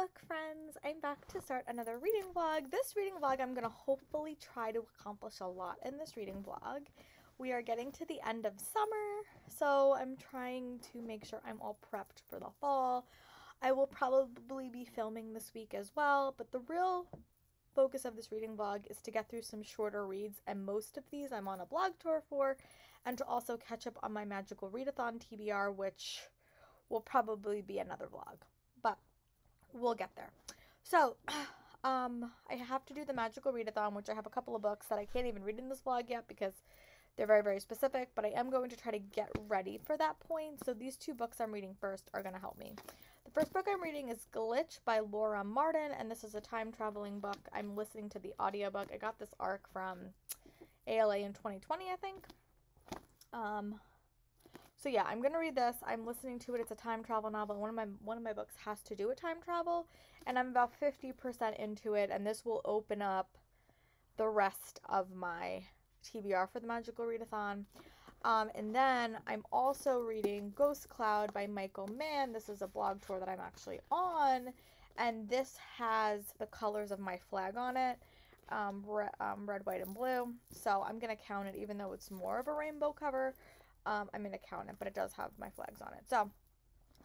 book friends, I'm back to start another reading vlog. This reading vlog, I'm going to hopefully try to accomplish a lot in this reading vlog. We are getting to the end of summer, so I'm trying to make sure I'm all prepped for the fall. I will probably be filming this week as well, but the real focus of this reading vlog is to get through some shorter reads, and most of these I'm on a blog tour for, and to also catch up on my magical readathon TBR, which will probably be another vlog, but we'll get there. So I have to do the magical readathon, which I have a couple of books that I can't even read in this vlog yet because they're very, very specific, but I am going to try to get ready for that point. So these two books I'm reading first are going to help me. The first book I'm reading is Glitch by Laura Martin, and this is a time traveling book. I'm listening to the audiobook. I got this arc from ALA in 2020, I think. So yeah, I'm gonna read this. I'm listening to it. It's a time travel novel. One of my books has to do with time travel, and I'm about 50% into it. And this will open up the rest of my TBR for the magical readathon. And then I'm also reading Ghost Cloud by Michael Mann. This is a blog tour that I'm actually on, and this has the colors of my flag on it, red, white, and blue. So I'm gonna count it, even though it's more of a rainbow cover. I'm going to count it, but it does have my flags on it. So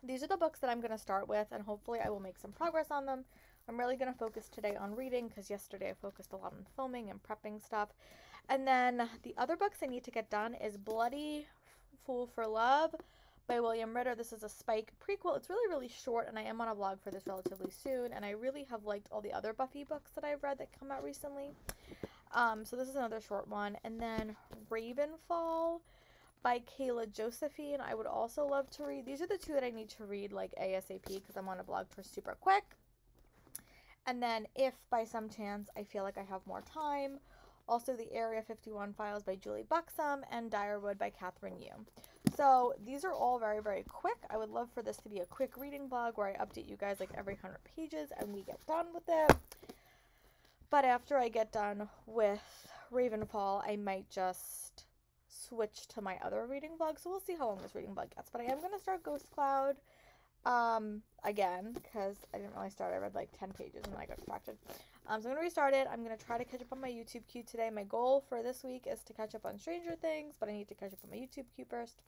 these are the books that I'm going to start with, and hopefully I will make some progress on them. I'm really going to focus today on reading because yesterday I focused a lot on filming and prepping stuff. And then the other books I need to get done is Bloody Fool for Love by William Ritter. This is a Spike prequel. It's really, really short, and I am on a blog for this relatively soon, and I really have liked all the other Buffy books that I've read that come out recently. So this is another short one. And then Ravenfall by Kayla Josephine. I would also love to read. These are the two that I need to read like ASAP because I'm on a blog tour super quick. And then if by some chance I feel like I have more time, also the Area 51 Files by Julie Buxom and Direwood by Catherine Yu. So these are all very, very quick. I would love for this to be a quick reading vlog where I update you guys like every 100 pages and we get done with it. But after I get done with Ravenfall, I might just switch to my other reading vlog, so we'll see how long this reading vlog gets. But I am going to start Ghost Cloud again because I didn't really start. I read like 10 pages and then I got distracted. So I'm going to restart it. I'm going to try to catch up on my YouTube queue today. My goal for this week is to catch up on Stranger Things, but I need to catch up on my YouTube queue first.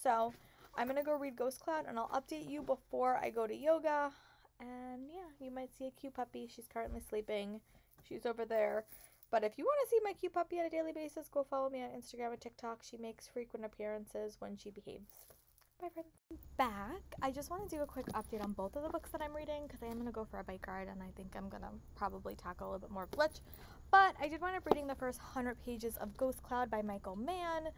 So I'm going to go read Ghost Cloud and I'll update you before I go to yoga. And yeah, you might see a cute puppy. She's currently sleeping. She's over there. But if you want to see my cute puppy on a daily basis, go follow me on Instagram and TikTok. She makes frequent appearances when she behaves. Bye, friends. Back. I just want to do a quick update on both of the books that I'm reading because I am going to go for a bike ride and I think I'm going to probably tackle a little bit more of Glitch. But I did wind up reading the first 100 pages of Ghost Cloud by Michael Mann.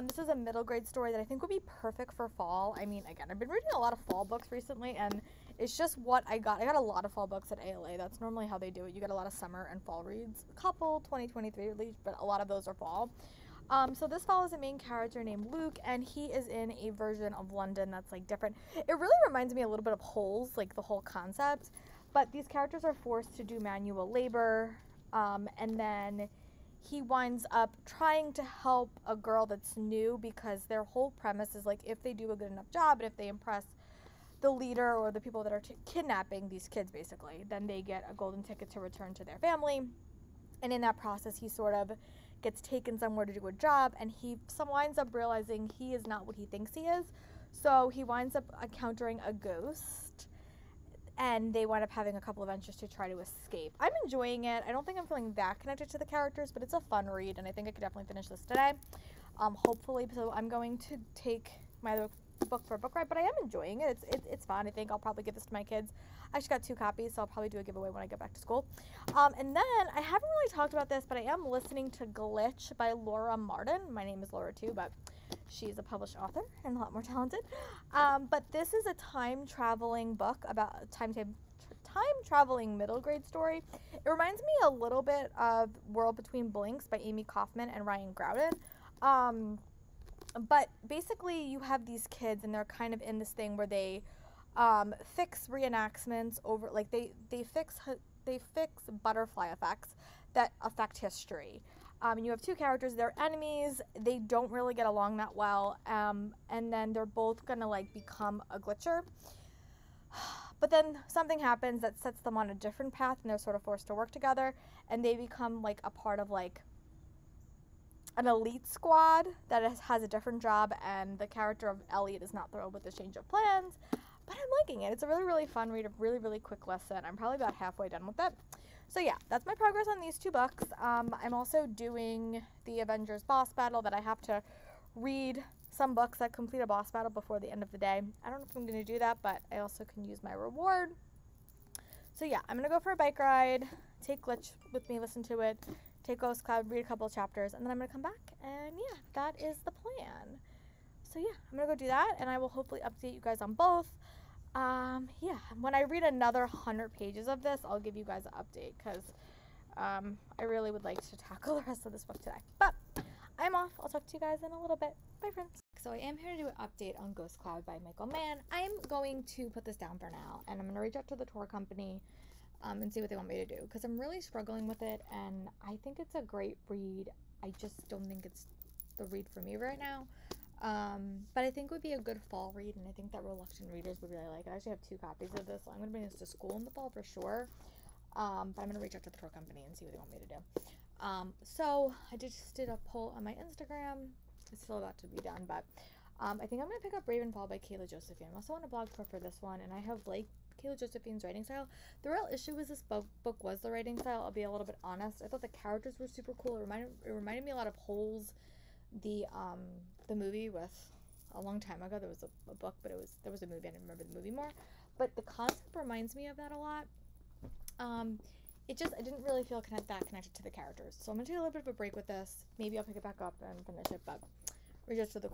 This is a middle grade story that I think would be perfect for fall. I mean, again, I've been reading a lot of fall books recently, and it's just what I got. I got a lot of fall books at ALA. That's normally how they do it. You get a lot of summer and fall reads. A couple 2023 released, but a lot of those are fall. So this follows a main character named Luke, and he is in a version of London that's like different. It really reminds me a little bit of Holes, like the whole concept. But these characters are forced to do manual labor, and then he winds up trying to help a girl that's new because their whole premise is like if they do a good enough job and if they impress the leader or the people that are kidnapping these kids basically, then they get a golden ticket to return to their family. And in that process, he sort of gets taken somewhere to do a job, and he winds up realizing he is not what he thinks he is. So he winds up encountering a ghost, and they wind up having a couple of adventures to try to escape. I'm enjoying it. I don't think I'm feeling that connected to the characters, but it's a fun read, and I think I could definitely finish this today. Hopefully, so I'm going to take my other book for a book ride, but I am enjoying it. It's fun. I think I'll probably give this to my kids. I actually got 2 copies, so I'll probably do a giveaway when I get back to school. And then I haven't really talked about this, but I am listening to Glitch by Laura Martin. My name is Laura too, but she's a published author and a lot more talented. But this is a time traveling book about a time traveling middle grade story. It reminds me a little bit of World Between Blinks by Amy Kaufman and Ryan Groudon. But basically you have these kids and they're kind of in this thing where they fix reenactments over, like they fix butterfly effects that affect history. You have 2 characters, they're enemies, they don't really get along that well, and then they're both gonna like become a glitcher. But then something happens that sets them on a different path, and they're sort of forced to work together, and they become like a part of like an elite squad that has a different job, and the character of Elliot is not thrilled with this change of plans, but I'm liking it. It's a really, really fun read, a really, really quick lesson. I'm probably about halfway done with it. So yeah, that's my progress on these 2 books. I'm also doing the Avengers boss battle that I have to read some books that complete a boss battle before the end of the day. I don't know if I'm going to do that, but I also can use my reward. So yeah, I'm going to go for a bike ride, take Glitch with me, listen to it, take Ghost Cloud, read a couple of chapters, and then I'm going to come back, and yeah, that is the plan. So yeah, I'm going to go do that, and I will hopefully update you guys on both. Yeah, when I read another 100 pages of this, I'll give you guys an update, because I really would like to tackle the rest of this book today. But I'm off. I'll talk to you guys in a little bit. Bye, friends. So I am here to do an update on Ghost Cloud by Michael Mann. I'm going to put this down for now, and I'm going to reach out to the tour company and see what they want me to do, because I'm really struggling with it, and I think it's a great read. I just don't think it's the read for me right now. But I think it would be a good fall read, and I think that reluctant readers would really like it. I actually have 2 copies of this, so I'm going to bring this to school in the fall for sure. But I'm going to reach out to the tour company and see what they want me to do. So I just did a poll on my Instagram. It's still about to be done, but I think I'm going to pick up Ravenfall by Kayla Josephine. I'm also on a blog tour for this one, and I have liked Kayla Josephine's writing style. The real issue with this book was the writing style. I'll be a little bit honest. I thought the characters were super cool. It reminded me a lot of Holes, the movie with a long time ago. There was a book, but there was a movie. I didn't remember the movie more. But the concept reminds me of that a lot. I didn't really feel that connected to the characters. So I'm going to take a little bit of a break with this. Maybe I'll pick it back up and finish it, but reach out to the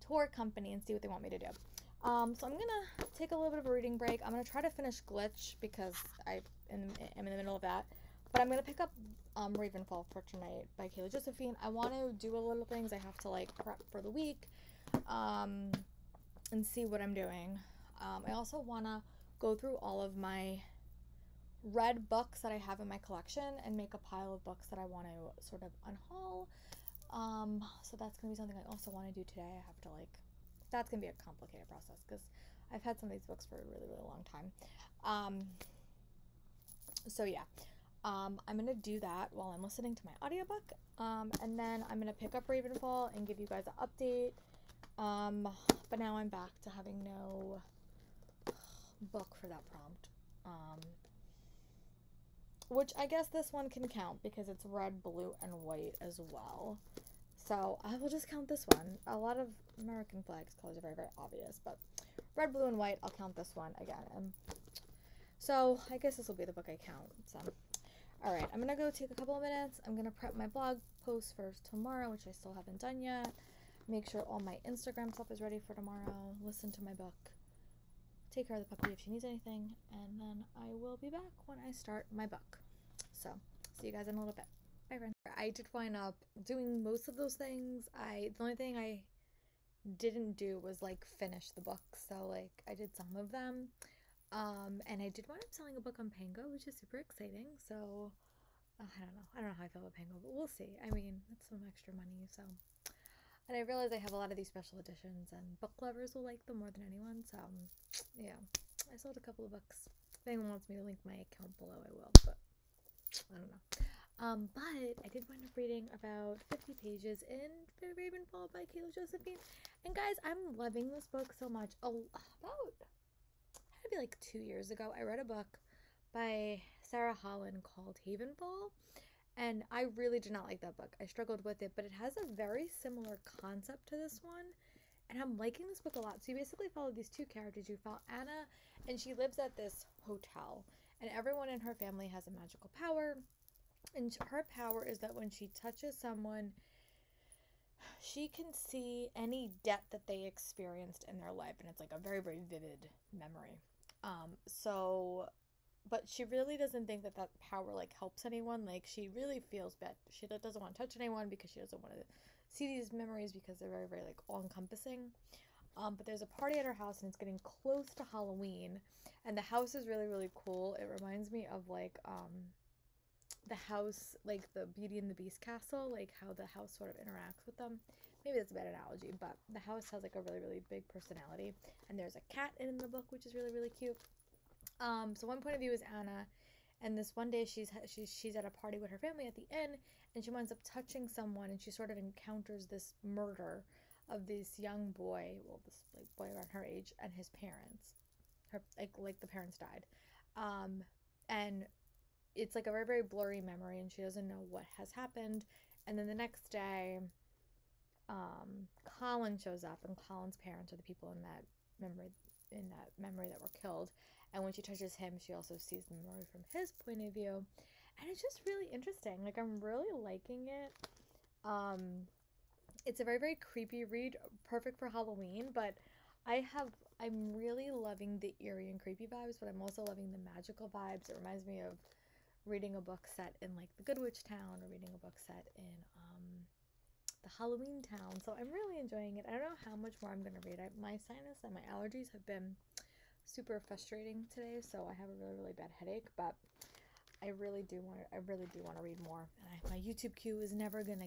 tour company and see what they want me to do. So I'm going to take a little bit of a reading break. I'm going to try to finish Glitch because I'm in the middle of that. But I'm going to pick up Ravenfall for tonight by Kayla Josephine. I want to do a little things. I have to like prep for the week and see what I'm doing. I also want to go through all of my read books that I have in my collection and make a pile of books that I want to sort of unhaul. So that's going to be something I also want to do today. I have to that's going to be a complicated process because I've had some of these books for a really, really long time. So yeah, I'm going to do that while I'm listening to my audiobook. And then I'm going to pick up Ravenfall and give you guys an update. But now I'm back to having no book for that prompt. Which I guess this one can count because it's red, blue, and white as well. So I will just count this one. A lot of American flags colors are very, very obvious, but red, blue, and white, I'll count this one again. So I guess this will be the book I count. So, all right, I'm going to go take a couple of minutes. I'm going to prep my blog post for tomorrow, which I still haven't done yet. Make sure all my Instagram stuff is ready for tomorrow. Listen to my book. Take care of the puppy if she needs anything. And then I will be back when I start my book. So, see you guys in a little bit. Bye, friends. I did wind up doing most of those things. The only thing I didn't do was, finish the book. So, I did some of them. And I did wind up selling a book on Pango, which is super exciting. So, I don't know how I feel about Pango, but we'll see. I mean, it's some extra money, so. And I realize I have a lot of these special editions, and book lovers will like them more than anyone, so, yeah. I sold a couple of books. If anyone wants me to link my account below, I will, but I don't know. But I did wind up reading about 50 pages in Ravenfall by Kayla Josephine. And guys, I'm loving this book so much. Had to be 2 years ago, I read a book by Sarah Holland called Havenfall. And I really did not like that book. I struggled with it, but it has a very similar concept to this one. And I'm liking this book a lot. So you basically follow these 2 characters. You follow Anna, and she lives at this hotel. And everyone in her family has a magical power. And her power is that when she touches someone, she can see any debt that they experienced in their life. And it's a very, very vivid memory. But she really doesn't think that power, helps anyone. She really feels bad. She doesn't want to touch anyone because she doesn't want to see these memories because they're very, very, all-encompassing. But there's a party at her house, and it's getting close to Halloween. And the house is really, really cool. It reminds me of, the house, the Beauty and the Beast castle, how the house sort of interacts with them. maybe that's a bad analogy, but the house has like a really, really big personality. And there's a cat in the book, which is really, really cute. So one point of view is Anna, and this one day she's at a party with her family at the inn, and she winds up touching someone, and she sort of encounters this murder of this young boy, well, this like boy around her age, and his parents. Her like the parents died, and it's like a very, very blurry memory, and she doesn't know what has happened. And then the next day, Colin shows up, and Colin's parents are the people in that memory that were killed. And when she touches him, she also sees the memory from his point of view, and it's just really interesting. Like, I'm really liking it. It's a very, very creepy read, perfect for Halloween, but I'm really loving the eerie and creepy vibes, but I'm also loving the magical vibes. It reminds me of reading a book set in like the Good Witch town, or reading a book set in the Halloween town. So I'm really enjoying it. I don't know how much more I'm going to read. My sinus and my allergies have been super frustrating today, so I have a really, really bad headache, but I really do want to read more. And my YouTube queue is just never going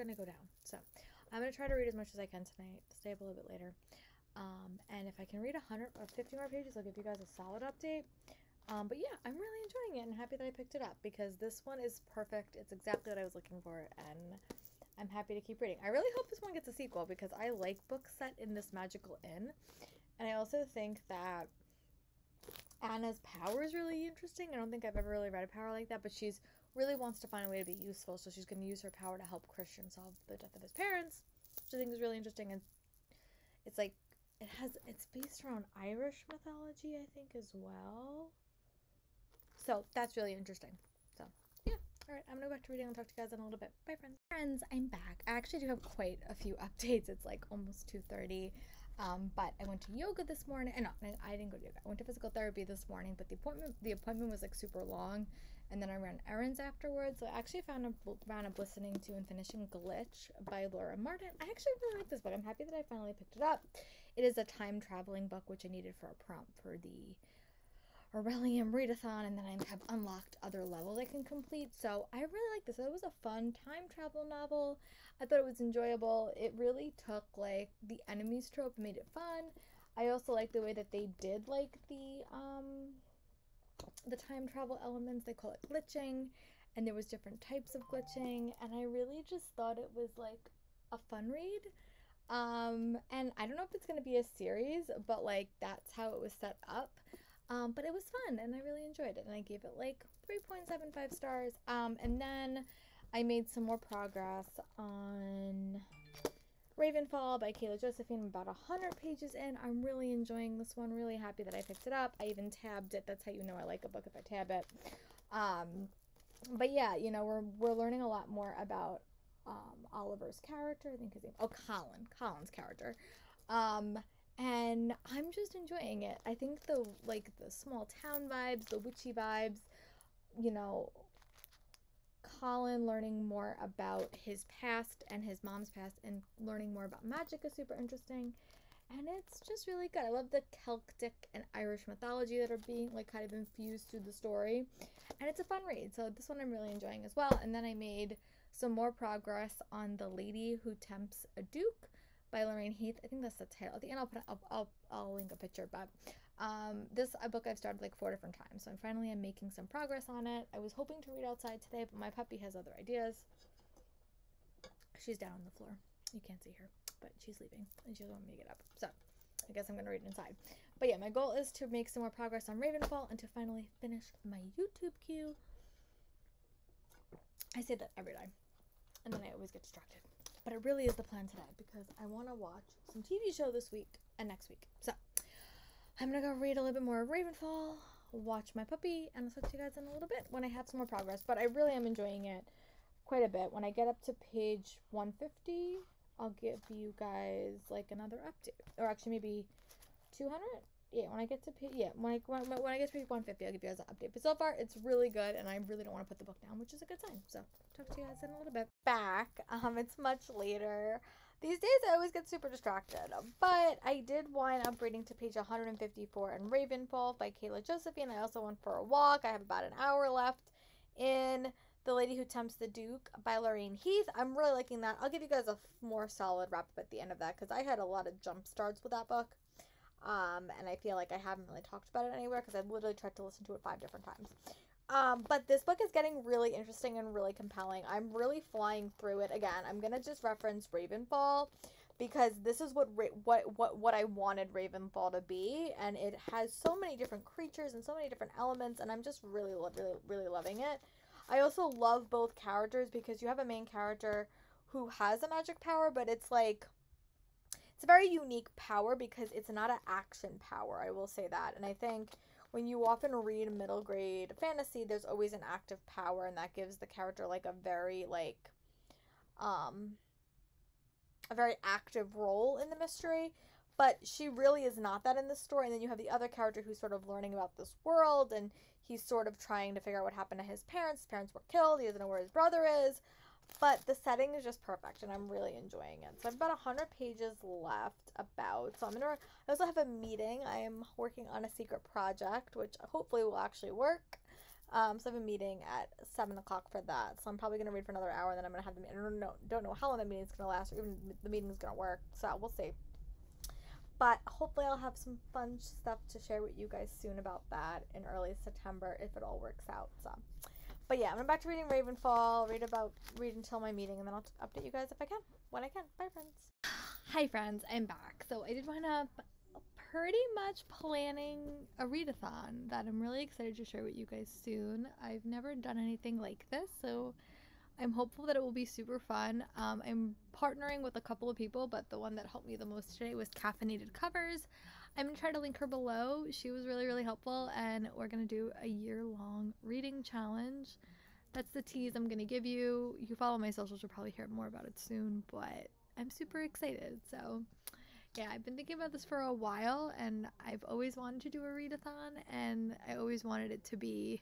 to go down. So I'm going to try to read as much as I can tonight, stay up a little bit later. And if I can read 100 or 50 more pages, I'll give you guys a solid update. But yeah, I'm really enjoying it and happy that I picked it up, because this one is perfect. It's exactly what I was looking for, and I'm happy to keep reading. I really hope this one gets a sequel, because I like books set in this magical inn. And I also think that Anna's power is really interesting. I don't think I've ever really read a power like that, but she's really wants to find a way to be useful, so she's going to use her power to help Christian solve the death of his parents, which I think is really interesting. And it's like, it's based around Irish mythology, I think, as well. So that's really interesting. So yeah, all right, I'm gonna go back to reading and talk to you guys in a little bit. Bye, friends. Friends, I'm back. I actually do have quite a few updates. It's like almost 2:30. But I went to yoga this morning. No, I didn't go to yoga. I went to physical therapy this morning, but the appointment was like super long, and then I ran errands afterwards. So I actually found up listening to and finishing Glitch by Laura Martin. I actually really like this book. I'm happy that I finally picked it up. It is a time traveling book, which I needed for a prompt for the Aurelium Readathon, and then I have unlocked other levels I can complete. So I really like this. It was a fun time travel novel. I thought it was enjoyable. It really took like the enemies trope and made it fun. I also like the way that they did like the time travel elements. They call it glitching, and there was different types of glitching, and I really just thought it was like a fun read. And I don't know if it's going to be a series, but like that's how it was set up. But it was fun, and I really enjoyed it, and I gave it like 3.75 stars. And then I made some more progress on Ravenfall by Kayla Josephine. I'm about 100 pages in. I'm really enjoying this one, really happy that I picked it up. I even tabbed it. That's how you know I like a book, if I tab it. But yeah, you know, we're learning a lot more about Oliver's character. I think his name, Colin's character. And I'm just enjoying it. I think the small town vibes, the witchy vibes, you know, Colin learning more about his past and his mom's past and learning more about magic is super interesting. And it's just really good. I love the Celtic and Irish mythology that are being like kind of infused through the story. And it's a fun read. So this one I'm really enjoying as well. And then I made some more progress on The Lady Who Tempts a Duke by Lorraine Heath. I think that's the title. At the end, I'll link a picture. But this book I've started like 4 different times, so I'm making some progress on it. I was hoping to read outside today, but my puppy has other ideas. She's down on the floor. You can't see her, but she's leaving, and she doesn't want me to get up. So I guess I'm gonna read it inside. But yeah, my goal is to make some more progress on Ravenfall and to finally finish my YouTube queue. I say that every day, and then I always get distracted. But it really is the plan today, because I want to watch some TV show this week and next week. So I'm going to go read a little bit more of Ravenfall, watch my puppy, and I'll talk to you guys in a little bit when I have some more progress. But I really am enjoying it quite a bit. When I get up to page 150, I'll give you guys like another update. Or actually maybe 200? Yeah, when I get to page, when I get to page 150, I'll give you guys an update. But so far, it's really good, and I really don't want to put the book down, which is a good sign. So, talk to you guys in a little bit. Back. It's much later. These days, I always get super distracted. But I did wind up reading to page 154 in Ravenfall by Kayla Josephine. I also went for a walk. I have about an hour left in The Lady Who Tempts the Duke by Lorraine Heath. I'm really liking that. I'll give you guys a more solid wrap up at the end of that because I had a lot of jump starts with that book. And I feel like I haven't really talked about it anywhere because I've literally tried to listen to it 5 different times. But this book is getting really interesting and really compelling. I'm really flying through it. Again, I'm going to just reference Ravenfall because this is what I wanted Ravenfall to be, and it has so many different creatures and so many different elements, and I'm just really loving it. I also love both characters because you have a main character who has a magic power, but it's like, it's a very unique power because it's not an action power, I will say that. And I think when you often read middle grade fantasy, there's always an active power, and that gives the character like a very a very active role in the mystery, but she really is not that in the story. And then you have the other character who's sort of learning about this world, and he's sort of trying to figure out what happened to his parents. His parents were killed. He doesn't know where his brother is, but the setting is just perfect, and I'm really enjoying it. So I've about 100 pages left about, so I also have a meeting. I am working on a secret project, which hopefully will actually work. So I have a meeting at 7 o'clock for that. So I'm probably going to read for another hour, and then I'm going to have the meeting. I don't know how long the meeting's going to last, or even the meeting's going to work. So we'll see. But hopefully I'll have some fun stuff to share with you guys soon about that in early September if it all works out. So, but yeah, I'm back to reading Ravenfall. Read until my meeting, and then I'll update you guys if I can, when I can. Bye, friends. Hi, friends. I'm back. So I did wind up pretty much planning a readathon that I'm really excited to share with you guys soon. I've never done anything like this, so I'm hopeful that it will be super fun. I'm partnering with a couple of people, but the one that helped me the most today was Caffeinated Covers. I'm going to try to link her below. She was really helpful, and we're going to do a year-long reading challenge. That's the tease I'm going to give you. You follow my socials, you'll probably hear more about it soon, but I'm super excited. So yeah, I've been thinking about this for a while, and I've always wanted to do a readathon, and I always wanted it to be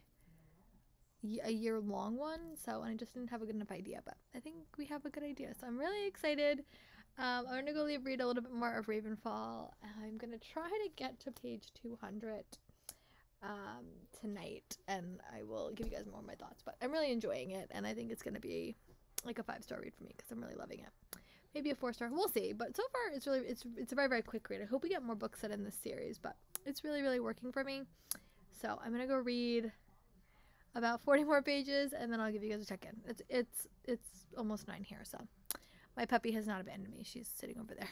a year-long one, so I just didn't have a good enough idea, but I think we have a good idea, so I'm really excited. I'm going to go read a little bit more of Ravenfall. I'm going to try to get to page 200 tonight, and I will give you guys more of my thoughts, but I'm really enjoying it, and I think it's going to be like a 5-star read for me because I'm really loving it. Maybe a 4-star, we'll see, but so far it's a very quick read. I hope we get more books set in this series, but it's really working for me. So I'm going to go read about 40 more pages, and then I'll give you guys a check-in. It's almost 9 here, so my puppy has not abandoned me. She's sitting over there.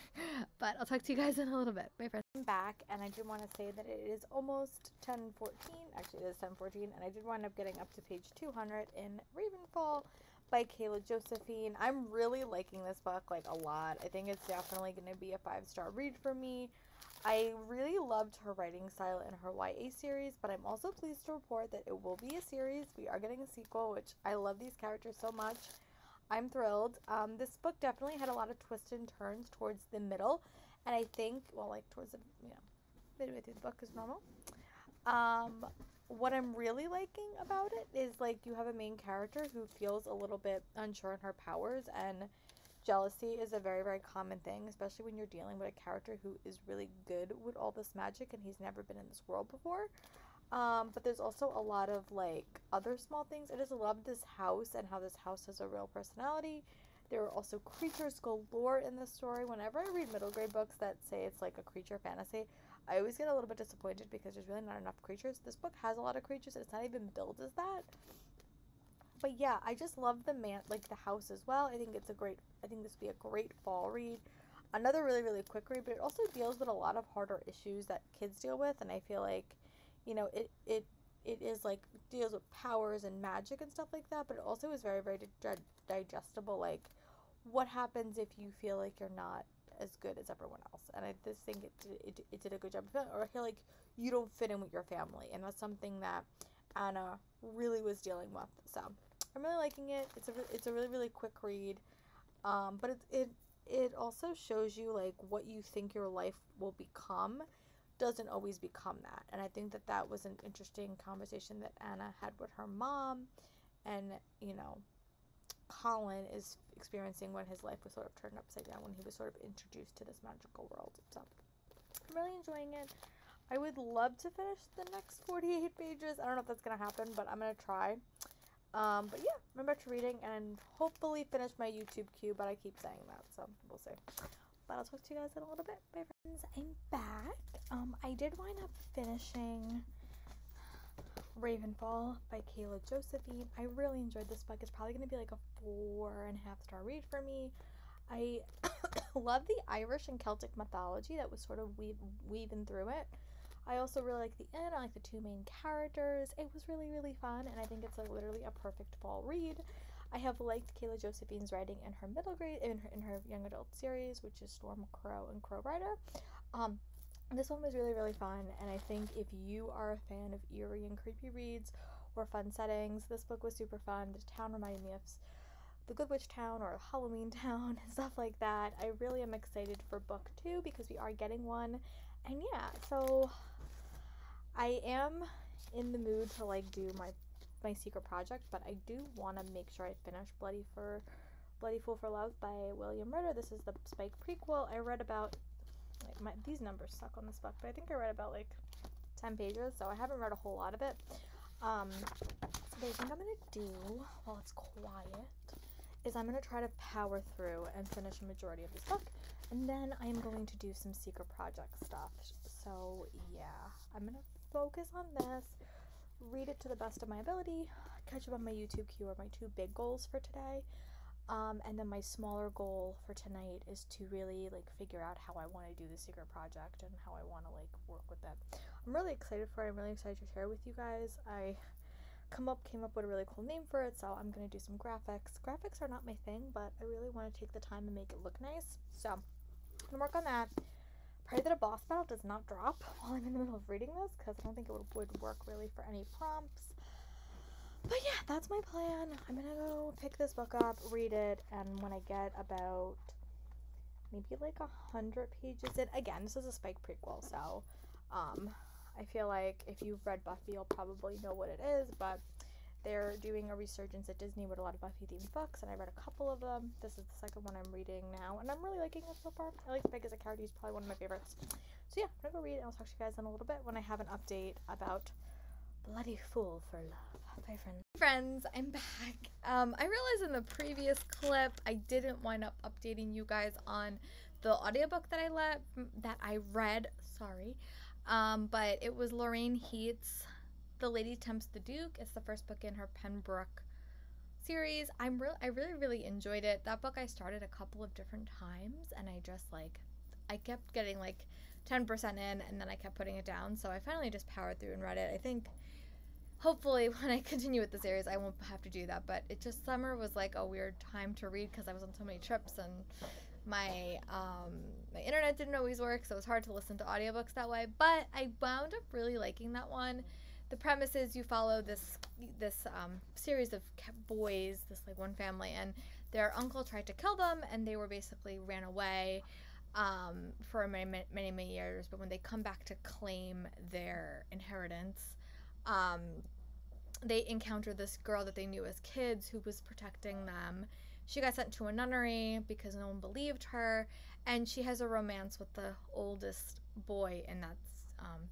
But I'll talk to you guys in a little bit. Bye, friends. I'm back, and I did want to say that it is almost 10:14. Actually, it is 10:14, and I did wind up getting up to page 200 in Ravenfall by Kayla Josephine. I'm really liking this book, like, a lot. I think it's definitely going to be a 5-star read for me. I really loved her writing style in her YA series, but I'm also pleased to report that it will be a series. We are getting a sequel, which I love these characters so much. I'm thrilled. This book definitely had a lot of twists and turns towards the middle, and I think, well, like towards the, midway through the book is normal. What I'm really liking about it is, like, you have a main character who feels a little bit unsure in her powers, and jealousy is a very common thing, especially when you're dealing with a character who is really good with all this magic and he's never been in this world before. But there's also a lot of, like, other small things. I just love this house and how this house has a real personality. There are also creatures galore in the story. Whenever I read middle grade books that say it's like a creature fantasy, I always get a little bit disappointed because there's really not enough creatures. This book has a lot of creatures, and it's not even billed as that. But yeah, I just love the house as well. I think this would be a great fall read. Another really quick read, but it also deals with a lot of harder issues that kids deal with, and I feel like, it is like deals with powers and magic and stuff like that, but it also is very digestible. Like, what happens if you feel like you're not as good as everyone else? And I just think it did a good job of it, or I feel like you don't fit in with your family, and that's something that Anna really was dealing with. So I'm really liking it. It's a really quick read, but it also shows you, like, what you think your life will become doesn't always become that. And I think that was an interesting conversation that Anna had with her mom, and Colin is experiencing when his life was sort of turned upside down when he was sort of introduced to this magical world. So I'm really enjoying it. I would love to finish the next 48 pages. I don't know if that's going to happen, but I'm going to try. But yeah, remember to reading and hopefully finish my YouTube queue, but I keep saying that, so we'll see. But I'll talk to you guys in a little bit. Bye friends, I'm back. I did wind up finishing Ravenfall by Kayla Josephine. I really enjoyed this book. It's probably going to be like a 4.5-star read for me. I love the Irish and Celtic mythology that was sort of weaving through it. I also really like the end. I like the two main characters. It was really, really fun, and I think it's like literally a perfect fall read. I have liked Kayla Josephine's writing in her middle grade, in her young adult series, which is Storm Crow and Crow Rider. This one was really, really fun, and I think if you are a fan of eerie and creepy reads or fun settings, this book was super fun. The town reminded me of the Good Witch Town or Halloween Town and stuff like that. I really am excited for book 2 because we are getting one. And yeah, so I am in the mood to like do my secret project, but I do want to make sure I finish Bloody Fool for Love by William Ritter. This is the Spike prequel. I read about these numbers suck on this book, but I think I read about like 10 pages, so I haven't read a whole lot of it. So what I think I'm gonna do while it's quiet is I'm gonna try to power through and finish a majority of this book, and then I am going to do some secret project stuff. So yeah, I'm gonna focus on this, read it to the best of my ability, catch up on my YouTube queue are my 2 big goals for today. And then my smaller goal for tonight is to really like figure out how I want to do the secret project and how I want to like work with it. I'm really excited for it. I'm really excited to share with you guys. I came up with a really cool name for it, so I'm gonna do some graphics. Graphics are not my thing, but I really want to take the time and make it look nice. So I'm gonna work on that. Pray that a boss battle does not drop while I'm in the middle of reading this, because I don't think it would work really for any prompts. But yeah, that's my plan. I'm gonna go pick this book up, read it, and when I get about maybe like 100 pages in, again, this is a Spike prequel, so I feel like if you've read Buffy, you'll probably know what it is, but they're doing a resurgence at Disney with a lot of Buffy themed books, and I read a couple of them. This is the second one I'm reading now, and I'm really liking it so far. I like Spike as a character. He's probably one of my favorites. So yeah, I'm gonna go read it, and I'll talk to you guys in a little bit when I have an update about Bloody Fool for Love. Bye friends, I'm back. I realized in the previous clip I didn't wind up updating you guys on the audiobook that I read, sorry. But it was Lorraine Heath's The Lady Tempts the Duke. It's the first book in her Pembroke series. I really enjoyed it. That book I started a couple of different times, and I kept getting like 10% in, and then I kept putting it down, so I finally just powered through and read it. I think hopefully when I continue with the series I won't have to do that, but summer was like a weird time to read because I was on so many trips, and my internet didn't always work, so it was hard to listen to audiobooks that way, but I wound up really liking that one. The premise is you follow this series of boys, this like one family, and their uncle tried to kill them, and they were basically ran away for many years, but when they come back to claim their inheritance, they encounter this girl that they knew as kids who was protecting them. She got sent to a nunnery because no one believed her, and she has a romance with the oldest boy in that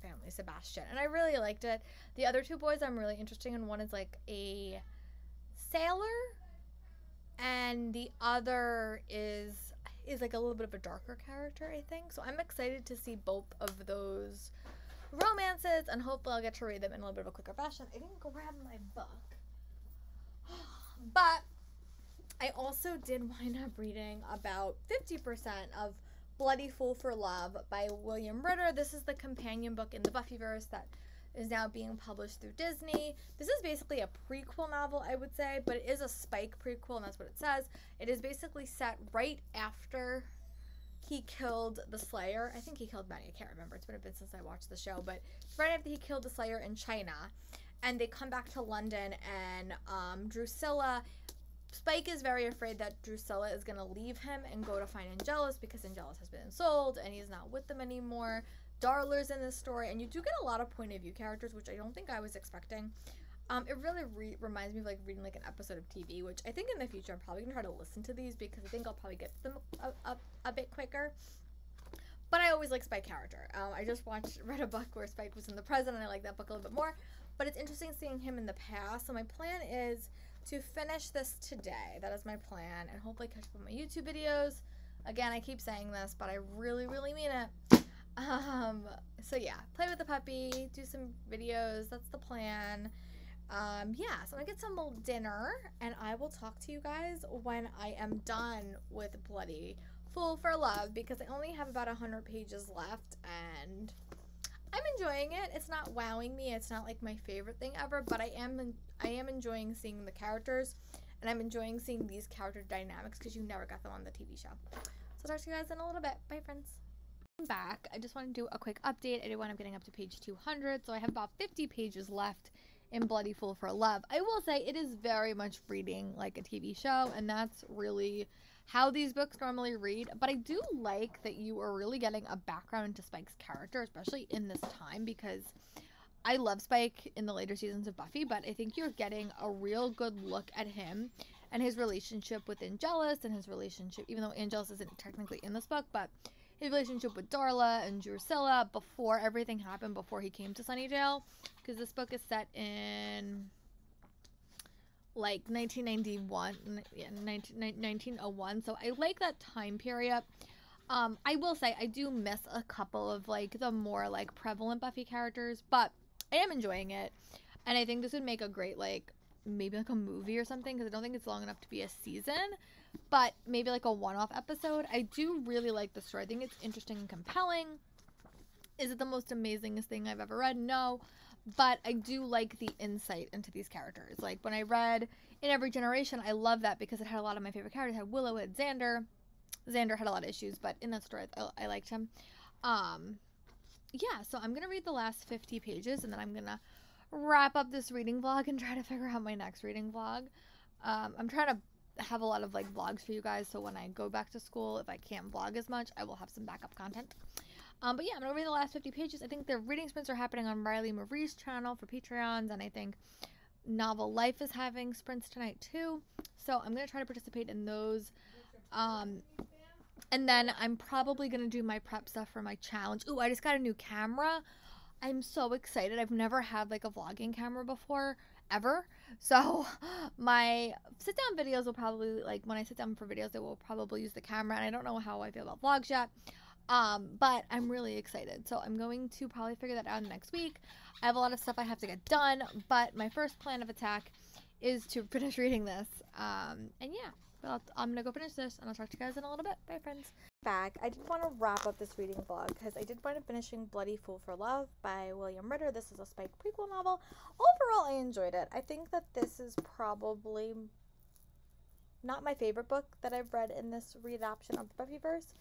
family, Sebastian, and I really liked it. The other 2 boys I'm really interested in. One is like a sailor, and the other is like a little bit of a darker character, I think. So I'm excited to see both of those romances, and hopefully I'll get to read them in a little bit of a quicker fashion. I didn't grab my book, but I also did wind up reading about 50% of Bloody Fool for Love by William Ritter. This is the companion book in the Buffyverse that is now being published through Disney. This is basically a prequel novel, I would say, but it is a Spike prequel, and that's what it says. It is basically set right after he killed the Slayer. I think he killed many. I can't remember. It's been a bit since I watched the show, but it's right after he killed the Slayer in China, and they come back to London, and Drusilla, Spike is very afraid that Drusilla is going to leave him and go to find Angelus because Angelus has been sold and he's not with them anymore. Darla's in this story, and you do get a lot of point of view characters, which I don't think I was expecting. It really reminds me of like reading like an episode of TV, which I think in the future I'm probably going to try to listen to these because I think I'll probably get them a bit quicker. But I always like Spike character. I just read a book where Spike was in the present, and I like that book a little bit more. But it's interesting seeing him in the past. So my plan is to finish this today. That is my plan, and hopefully catch up on my YouTube videos. Again, I keep saying this, but I really, really mean it. So yeah, play with the puppy, do some videos. That's the plan. Yeah, so I'm gonna get some dinner, and I will talk to you guys when I am done with Bloody Fool for Love, because I only have about 100 pages left, and I'm enjoying it. It's not wowing me. It's not like my favorite thing ever, but I am enjoying seeing the characters, and I'm enjoying seeing these character dynamics because you never got them on the TV show. So I'll talk to you guys in a little bit. Bye, friends. I'm back. I just want to do a quick update. I do want to getting up to page 200, so I have about 50 pages left in Bloody Fool for Love. I will say it is very much reading like a TV show, and that's really how these books normally read. But I do like that you are really getting a background into Spike's character, especially in this time, because I love Spike in the later seasons of Buffy, but I think you're getting a real good look at him and his relationship with Angelus, and his relationship, even though Angelus isn't technically in this book, but his relationship with Darla and Drusilla before everything happened, before he came to Sunnydale, because this book is set in like 1991, yeah, 1901, so I like that time period. I will say I do miss a couple of like the more like prevalent Buffy characters, but I am enjoying it, and I think this would make a great like maybe like a movie or something, because I don't think it's long enough to be a season, but maybe like a one-off episode. I do really like the story. I think it's interesting and compelling. Is it the most amazingest thing I've ever read? No, but I do like the insight into these characters. Like when I read In Every Generation, I love that because it had a lot of my favorite characters. It had Willow, it had Xander. Xander had a lot of issues, but in that story I liked him. Yeah, so I'm gonna read the last 50 pages, and then I'm gonna wrap up this reading vlog and try to figure out my next reading vlog. I'm trying to have a lot of like vlogs for you guys, so when I go back to school, if I can't vlog as much, I will have some backup content. But yeah, I'm gonna read the last 50 pages. I think the reading sprints are happening on Riley Marie's channel for Patreons, and I think Novel Life is having sprints tonight too, so I'm gonna try to participate in those. And then I'm probably gonna do my prep stuff for my challenge. Ooh, I just got a new camera. I'm so excited. I've never had like a vlogging camera before, ever. So my sit-down videos will probably, like when I sit down for videos, I will probably use the camera, and I don't know how I feel about vlogs yet. But I'm really excited. So I'm going to probably figure that out next week. I have a lot of stuff I have to get done, but my first plan of attack is to finish reading this. And yeah, but I'm gonna go finish this, and I'll talk to you guys in a little bit. Bye, friends. Back. I did want to wrap up this reading vlog because I did wind up finishing Bloody Fool for Love by William Ritter. This is a Spike prequel novel. Overall, I enjoyed it. I think that this is probably not my favorite book that I've read in this readaptation of the Buffyverse,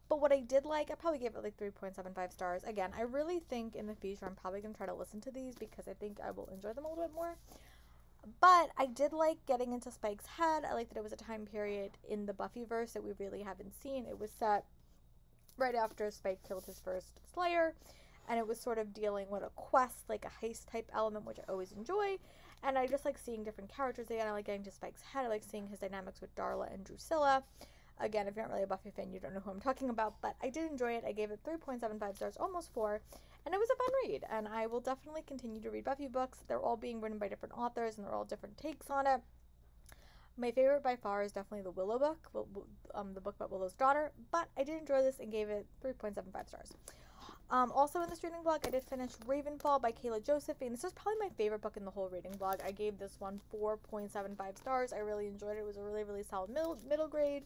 but what I did like, I probably gave it like 3.75 stars. Again, I really think in the future I'm probably going to try to listen to these because I think I will enjoy them a little bit more. But I did like getting into Spike's head. I liked that it was a time period in the Buffyverse that we really haven't seen. It was set right after Spike killed his first Slayer, and it was sort of dealing with a quest, like a heist type element, which I always enjoy. And I just like seeing different characters again. I like getting to Spike's head. I like seeing his dynamics with Darla and Drusilla. Again, if you're not really a Buffy fan, you don't know who I'm talking about, but I did enjoy it. I gave it 3.75 stars, almost 4, and it was a fun read, and I will definitely continue to read Buffy books. They're all being written by different authors, and they're all different takes on it. My favorite by far is definitely the Willow book, the book about Willow's daughter, but I did enjoy this and gave it 3.75 stars. Also in this reading vlog, I did finish Ravenfall by Kayla Josephine. This is probably my favorite book in the whole reading vlog. I gave this one 4.75 stars. I really enjoyed it. It was a really, really solid middle grade.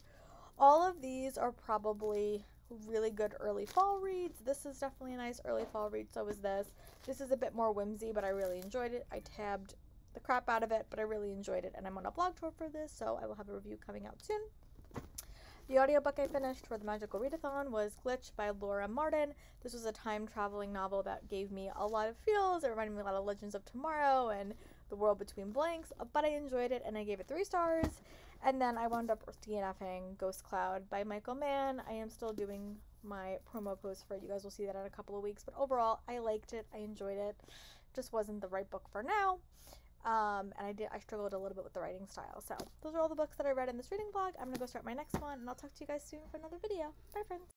All of these are probably really good early fall reads. This is definitely a nice early fall read. So is this. This is a bit more whimsy, but I really enjoyed it. I tabbed the crap out of it, but I really enjoyed it. And I'm on a blog tour for this, so I will have a review coming out soon. The audiobook I finished for the Magical Readathon was Glitch by Laura Martin. This was a time-traveling novel that gave me a lot of feels. It reminded me a lot of Legends of Tomorrow and The World Between Blanks, but I enjoyed it, and I gave it 3 stars. And then I wound up DNFing Ghost Cloud by Michael Mann. I am still doing my promo post for it. You guys will see that in a couple of weeks. But overall, I liked it. I enjoyed it. Just wasn't the right book for now. And I struggled a little bit with the writing style. So those are all the books that I read in this reading vlog. I'm going to go start my next one, and I'll talk to you guys soon for another video. Bye, friends.